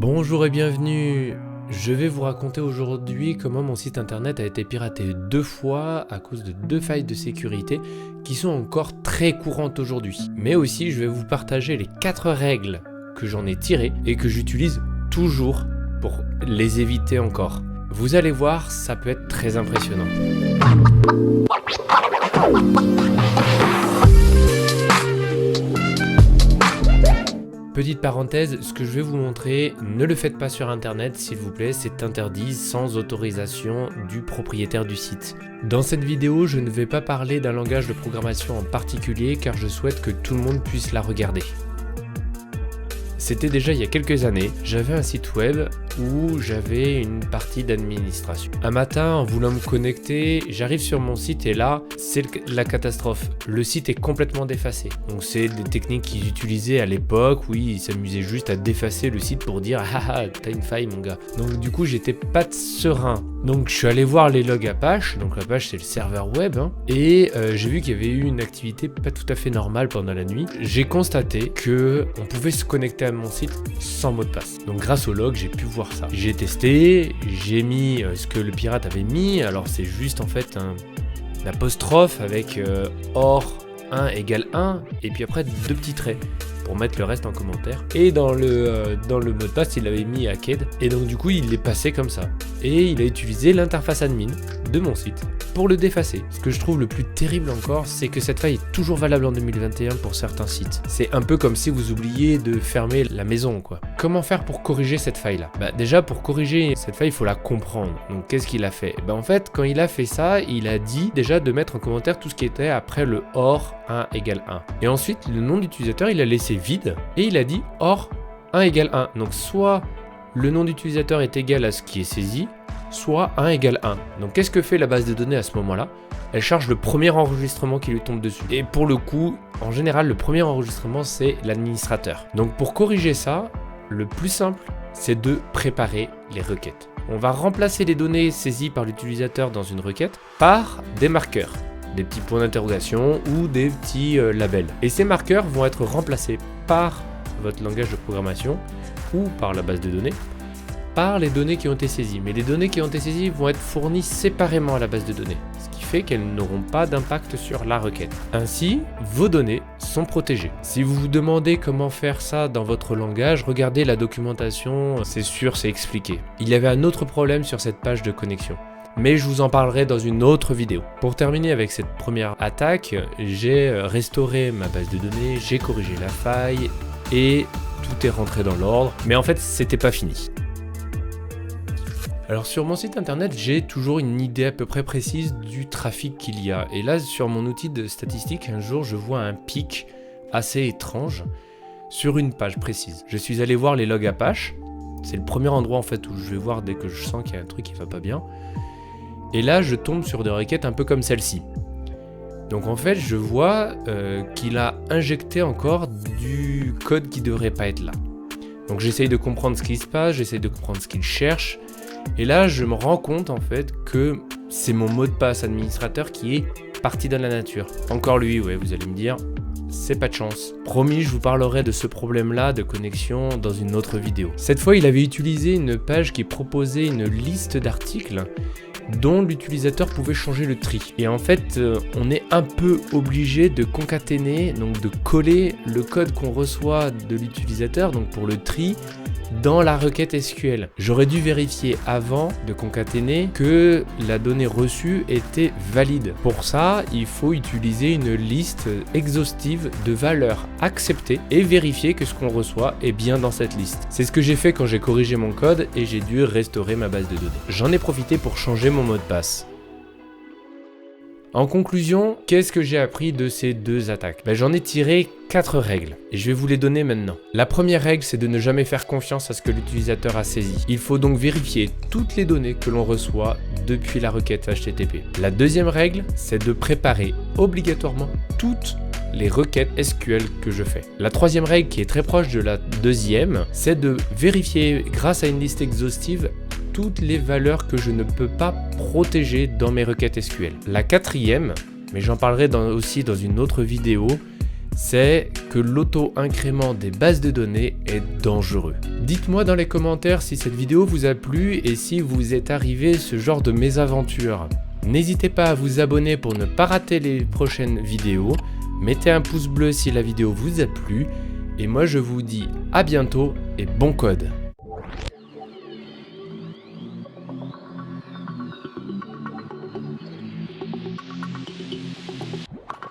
Bonjour et bienvenue. Je vais vous raconter aujourd'hui comment mon site internet a été piraté 2 fois à cause de 2 failles de sécurité qui sont encore très courantes aujourd'hui. Mais aussi je vais vous partager les 4 règles que j'en ai tirées et que j'utilise toujours pour les éviter encore. Vous allez voir, ça peut être très impressionnant. Petite parenthèse, ce que je vais vous montrer, ne le faites pas sur internet s'il vous plaît, c'est interdit sans autorisation du propriétaire du site. Dans cette vidéo, je ne vais pas parler d'un langage de programmation en particulier car je souhaite que tout le monde puisse la regarder. C'était déjà il y a quelques années, j'avais un site web où j'avais une partie d'administration. Un matin, en voulant me connecter, j'arrive sur mon site et là, c'est la catastrophe. Le site est complètement défacé. Donc c'est des techniques qu'ils utilisaient à l'époque où ils s'amusaient juste à défacer le site pour dire « Ah ah, t'as une faille mon gars ». Donc du coup, j'étais pas serein. Donc je suis allé voir les logs Apache, donc Apache c'est le serveur web, et j'ai vu qu'il y avait eu une activité pas tout à fait normale pendant la nuit. J'ai constaté que on pouvait se connecter à mon site sans mot de passe. Donc grâce au log, j'ai pu voir ça. J'ai testé, j'ai mis ce que le pirate avait mis, alors c'est juste en fait un apostrophe avec or 1 égale 1, et puis après 2 petits traits pour mettre le reste en commentaire. Et dans le mot de passe, il avait mis hacked, et donc du coup il est passé comme ça. Et il a utilisé l'interface admin de mon site pour le défacer. Ce que je trouve le plus terrible encore, c'est que cette faille est toujours valable en 2021 pour certains sites. C'est un peu comme si vous oubliez de fermer la maison, quoi. Comment faire pour corriger cette faille-là ? Déjà, pour corriger cette faille, il faut la comprendre. Donc, qu'est-ce qu'il a fait ? En fait, quand il a fait ça, il a dit déjà de mettre en commentaire tout ce qui était après le OR 1 égale 1. Et ensuite, le nom d'utilisateur, il a laissé vide et il a dit OR 1 égale 1. Donc, soit le nom d'utilisateur est égal à ce qui est saisi, soit 1 égale 1. Donc qu'est-ce que fait la base de données à ce moment-là ? Elle charge le premier enregistrement qui lui tombe dessus. Et pour le coup, en général, le premier enregistrement, c'est l'administrateur. Donc pour corriger ça, le plus simple, c'est de préparer les requêtes. On va remplacer les données saisies par l'utilisateur dans une requête par des marqueurs, des petits points d'interrogation ou des petits labels. Et ces marqueurs vont être remplacés par votre langage de programmation ou par la base de données, par les données qui ont été saisies. Mais les données qui ont été saisies vont être fournies séparément à la base de données, ce qui fait qu'elles n'auront pas d'impact sur la requête. Ainsi, vos données sont protégées. Si vous vous demandez comment faire ça dans votre langage, regardez la documentation, c'est sûr, c'est expliqué. Il y avait un autre problème sur cette page de connexion, mais je vous en parlerai dans une autre vidéo. Pour terminer avec cette première attaque, j'ai restauré ma base de données, j'ai corrigé la faille et tout est rentré dans l'ordre. Mais en fait, c'était pas fini. Alors sur mon site internet, j'ai toujours une idée à peu près précise du trafic qu'il y a. Et là, sur mon outil de statistique, un jour, je vois un pic assez étrange sur une page précise. Je suis allé voir les logs Apache. C'est le premier endroit en fait où je vais voir dès que je sens qu'il y a un truc qui va pas bien. Et là, je tombe sur des requêtes un peu comme celle-ci. Donc en fait, je vois qu'il a injecté encore du code qui devrait pas être là. Donc j'essaye de comprendre ce qui se passe, j'essaye de comprendre ce qu'il cherche. Et là, je me rends compte en fait que c'est mon mot de passe administrateur qui est parti dans la nature. Encore lui, ouais, vous allez me dire, c'est pas de chance. Promis, je vous parlerai de ce problème-là de connexion dans une autre vidéo. Cette fois, il avait utilisé une page qui proposait une liste d'articles dont l'utilisateur pouvait changer le tri. Et en fait, on est un peu obligé de concaténer, donc de coller le code qu'on reçoit de l'utilisateur, donc pour le tri, dans la requête SQL. J'aurais dû vérifier avant de concaténer que la donnée reçue était valide. Pour ça, il faut utiliser une liste exhaustive de valeurs acceptées et vérifier que ce qu'on reçoit est bien dans cette liste. C'est ce que j'ai fait quand j'ai corrigé mon code et j'ai dû restaurer ma base de données. J'en ai profité pour changer mon mot de passe. En conclusion, qu'est-ce que j'ai appris de ces 2 attaques ? J'en ai tiré 4 règles et je vais vous les donner maintenant. La première règle, c'est de ne jamais faire confiance à ce que l'utilisateur a saisi. Il faut donc vérifier toutes les données que l'on reçoit depuis la requête HTTP. La deuxième règle, c'est de préparer obligatoirement toutes les requêtes SQL que je fais. La troisième règle, qui est très proche de la deuxième, c'est de vérifier grâce à une liste exhaustive toutes les valeurs que je ne peux pas protéger dans mes requêtes SQL. La quatrième, mais j'en parlerai aussi dans une autre vidéo, c'est que l'auto-incrément des bases de données est dangereux. Dites-moi dans les commentaires si cette vidéo vous a plu et si vous êtes arrivé ce genre de mésaventure. N'hésitez pas à vous abonner pour ne pas rater les prochaines vidéos. Mettez un pouce bleu si la vidéo vous a plu. Et moi je vous dis à bientôt et bon code.